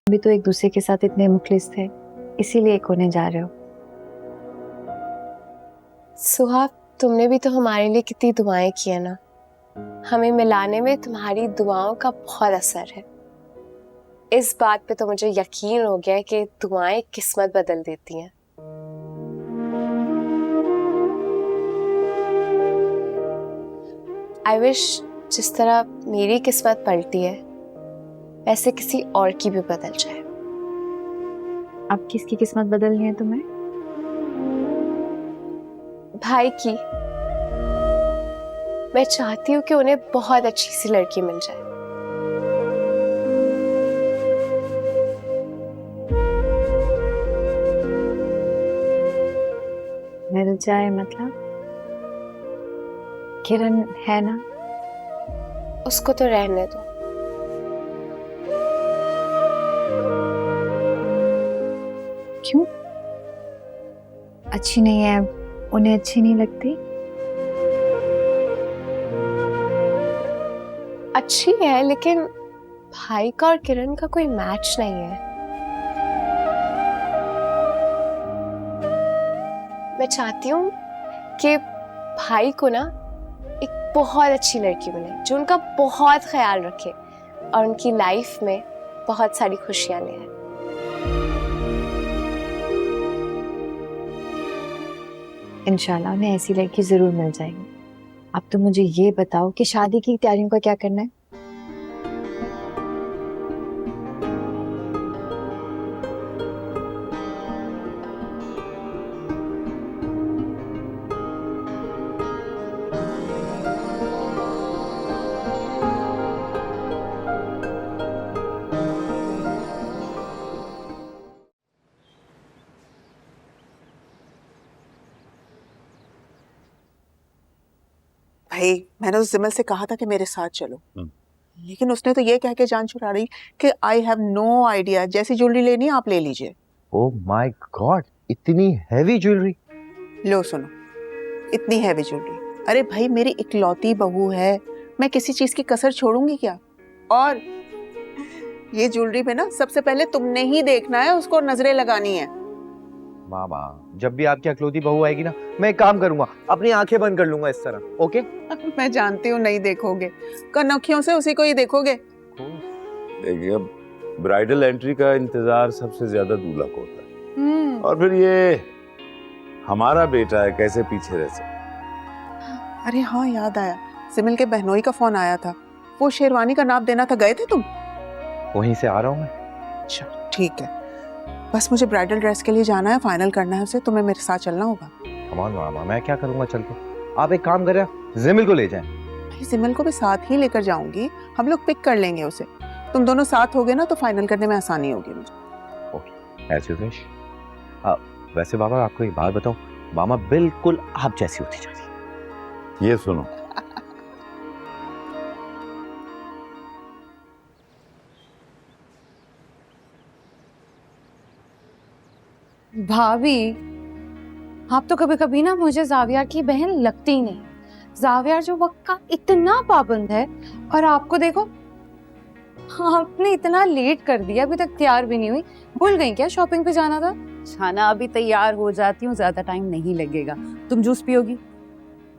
भी तो एक दूसरे के साथ इतने मुखलिस थे, इसीलिए एक होने जा रहे हो। सुहा, तुमने भी तो हमारे लिए कितनी दुआएं की है ना। हमें मिलाने में तुम्हारी दुआओं का बहुत असर है। इस बात पे तो मुझे यकीन हो गया है कि दुआएं किस्मत बदल देती हैं। आई विश जिस तरह मेरी किस्मत पलटी है वैसे किसी और की भी बदल जाए। अब किसकी किस्मत बदलनी है तुम्हें? भाई की। मैं चाहती हूँ कि उन्हें बहुत अच्छी सी लड़की मिल जाए। मिल जाए मतलब? किरण है ना? उसको तो रहने दो। क्यों? अच्छी नहीं है? उन्हें अच्छी नहीं लगती? अच्छी है लेकिन भाई का और किरण का कोई मैच नहीं है। मैं चाहती हूँ कि भाई को ना एक बहुत अच्छी लड़की मिले जो उनका बहुत ख्याल रखे और उनकी लाइफ में बहुत सारी खुशियां ले आए। इंशाल्लाह उन्हें ऐसी लड़की जरूर मिल जाएगी। अब तो मुझे ये बताओ कि शादी की तैयारियों का क्या करना है? भाई मैंने उस जिमल से कहा था कि मेरे साथ चलो, लेकिन उसने तो ये कह के जान छुड़ा रही कि आई हैव नो आइडिया, जैसी ज्वेलरी लेनी है आप ले लीजिए। ओह माय गॉड, इतनी हैवी ज्वेलरी। लो सुनो, इतनी हैवी ज्वेलरी, अरे भाई मेरी इकलौती बहू है, मैं किसी चीज की कसर छोड़ूंगी क्या? और ये ज्वेलरी में ना सबसे पहले तुमने ही देखना है, उसको नजरें लगानी है। मामा, जब भी आपकी अकलौती बहू आएगी ना, मैं एक काम करूंगा, अपनी आंखें बंद कर लूंगा इस तरह। ओके? मैं जानती हूँ नहीं देखोगे, कनखियों से उसी को ही देखोगे। देखिए, अब ब्राइडल एंट्री का इंतजार सबसे ज्यादा दूल्हा को होता है, और फिर ये हमारा बेटा है, कैसे पीछे रह सकते। अरे हाँ याद आया, सिमिल के बहनोई का फोन आया था, वो शेरवानी का नाप देना था, गए थे तुम? वहीं से आ रहा हूँ मैं। अच्छा ठीक है, बस मुझे ब्राइडल ड्रेस के लिए जाना है, फाइनल करना है उसे, तुम्हें मेरे साथ चलना होगा। कम ऑन मामा, मैं क्या करूंगा चल के? आप एक काम करें, जिमिल को ले जाएं। भाई सिमिल को भी साथ ही लेकर जाऊंगी, हम लोग पिक कर लेंगे उसे, तुम दोनों साथ होगे ना तो फाइनल करने में आसानी होगी मुझे। Okay, as you wish. वैसे बाबा आपको एक बात बताऊं, मामा बिल्कुल आप जैसी होती जा रही है। ये सुनो, भाभी, आप तो कभी कभी ना मुझे जावियार की बहन लगती ही नहीं। जावियार जो वक्त का इतना पाबंद है, और आपको देखो, आपने इतना लेट कर दिया, अभी तक तैयार भी नहीं हुई। भूल गई क्या शॉपिंग पे जाना था? छाना, अभी तैयार हो जाती हूँ, ज्यादा टाइम नहीं लगेगा। तुम जूस पियोगी?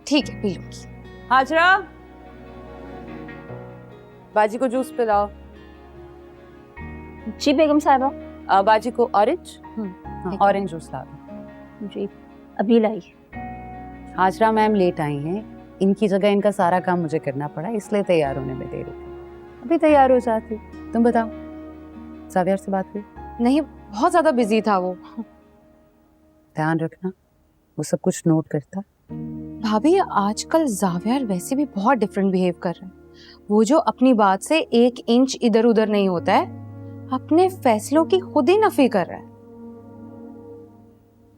ठीक है, पी लूंगी। हाजरा, बाजी को जूस पिलाओ। जी बेगम साहिबा। बाजी को ऑरेंज, ऑरेंज जूस ला दो। जी अभी लाई। हाजरा मैम लेट आई हैं, इनकी जगह इनका सारा काम मुझे करना पड़ा, इसलिए तैयार होने में देर हुई। अभी तैयार हो जाती। तुम बताओ, जावियार से बात हुई? नहीं, बहुत ज्यादा बिजी था वो। ध्यान रखना, वो सब कुछ नोट करता। भाभी, आजकल जावियार वैसे भी बहुत डिफरेंट बिहेव कर रहा है। वो जो अपनी बात से 1 इंच इधर उधर नहीं होता है, अपने फैसलों की खुद ही नफी कर रहा है।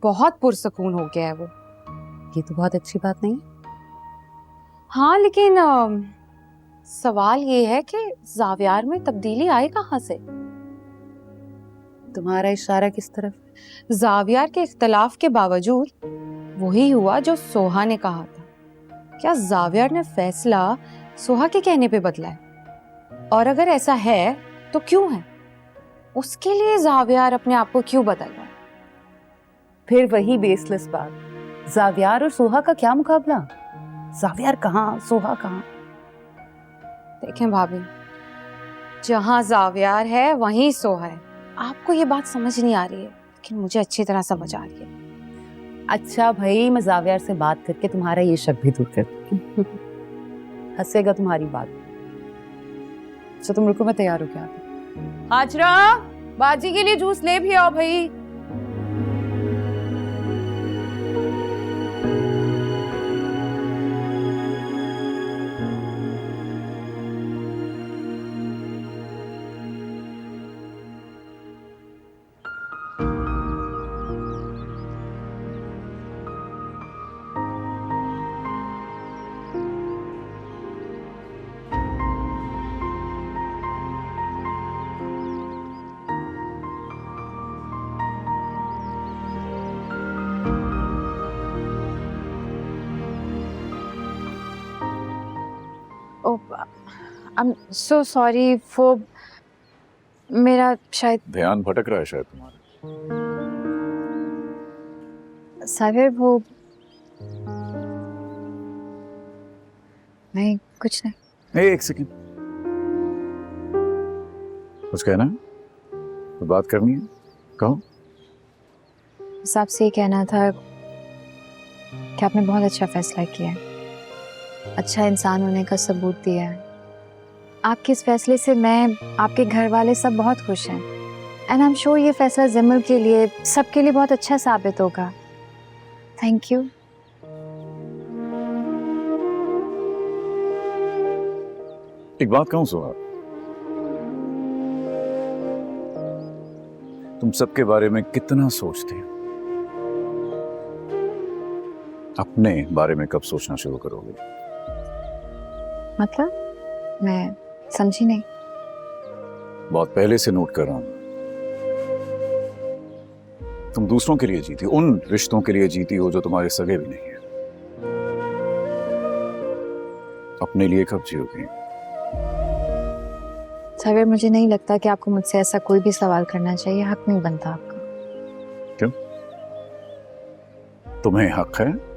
बहुत पुरसकून हो गया है वो। ये तो बहुत अच्छी बात नहीं। हाँ, लेकिन सवाल ये है कि जावियार में तब्दीली आई कहाँ से? तुम्हारा इशारा किस तरफ? जावियार के इख्तलाफ के बावजूद वही हुआ जो सोहा ने कहा था। क्या जावियार ने फैसला सोहा के कहने पे बदला है? और अगर ऐसा है तो क्यों है? उसके लिए जावियार अपने आप को क्यों बदल रहा है? फिर वही बेसलेस बात, जावियार और सोहा का क्या मुकाबला? जावियार कहाँ, सोहा कहाँ? देखें भाभी, जहां जावियार है वहीं सोहा है। आपको ये बात समझ नहीं आ रही है, लेकिन मुझे अच्छी तरह समझ आ रही है। अच्छा भाई, मैं जावियार से बात करके तुम्हारा ये शक भी दूर करती हूँ। हंसेगा तुम्हारी बात। अच्छा तुम रुको, मैं तैयार हो क्या? हाजरा, बाजी के लिए जूस ले भी आओ भाई। I'm so sorry for मेरा शायद ध्यान भटक रहा है शायद तुम्हारा। साविर वो नहीं, कुछ नहीं। एक सेकंड, कुछ कहना है? तो बात करनी है, कहो। बस आपसे ये कहना था कि आपने बहुत अच्छा फैसला किया है, अच्छा इंसान होने का सबूत दिया है। आपके इस फैसले से मैं, आपके घर वाले सब बहुत खुश हैं। एंड आई एम श्योर ये फैसला जमल के लिए, सबके लिए बहुत अच्छा साबित होगा। Thank you. एक बात कहूं सोहा, तुम सबके बारे में कितना सोचते हो? अपने बारे में कब सोचना शुरू करोगे? मतलब मैं समझी नहीं। बहुत पहले से नोट कर रहा हूं। तुम दूसरों के लिए जीती, उन रिश्तों के लिए जीती हो जो तुम्हारे सगे भी नहीं है। अपने लिए कब जियोगे? साविर, मुझे नहीं लगता कि आपको मुझसे ऐसा कोई भी सवाल करना चाहिए, हक नहीं बनता आपका। क्यों? तुम्हें हक है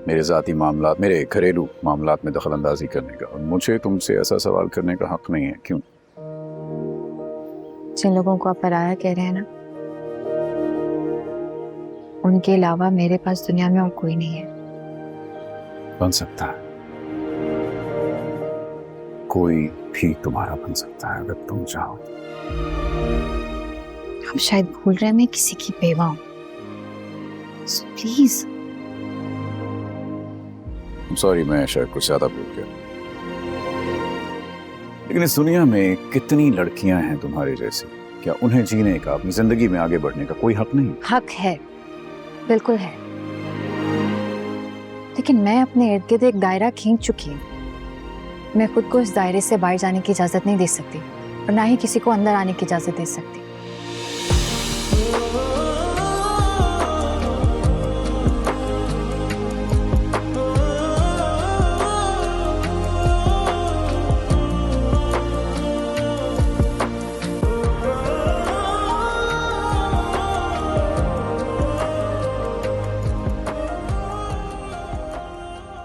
मेरे जाती मामलात, मेरे घरेलू मामलात में दखल अंदाजी करने का, और मुझे तुमसे ऐसा सवाल करने का हक नहीं है। क्यों? जिन लोगों को आप पराया कह रहे हैं ना, उनके अलावा मेरे पास दुनिया में और कोई नहीं है। बन सकता है, कोई भी तुम्हारा बन सकता है अगर तुम चाहो। हम शायद भूल रहे हैं मैं किसी की बेवा हूं। So please। सॉरी, मैं शायद कुछ ज्यादा भूल गया। लेकिन इस दुनिया में कितनी लड़कियां हैं तुम्हारे जैसी, क्या उन्हें जीने का, अपनी जिंदगी में आगे बढ़ने का कोई हक नहीं? हक है, बिल्कुल है। लेकिन मैं अपने इर्द गिर्द एक दायरा खींच चुकी हूँ। मैं खुद को इस दायरे से बाहर जाने की इजाजत नहीं दे सकती, और ना ही किसी को अंदर आने की इजाजत दे सकती।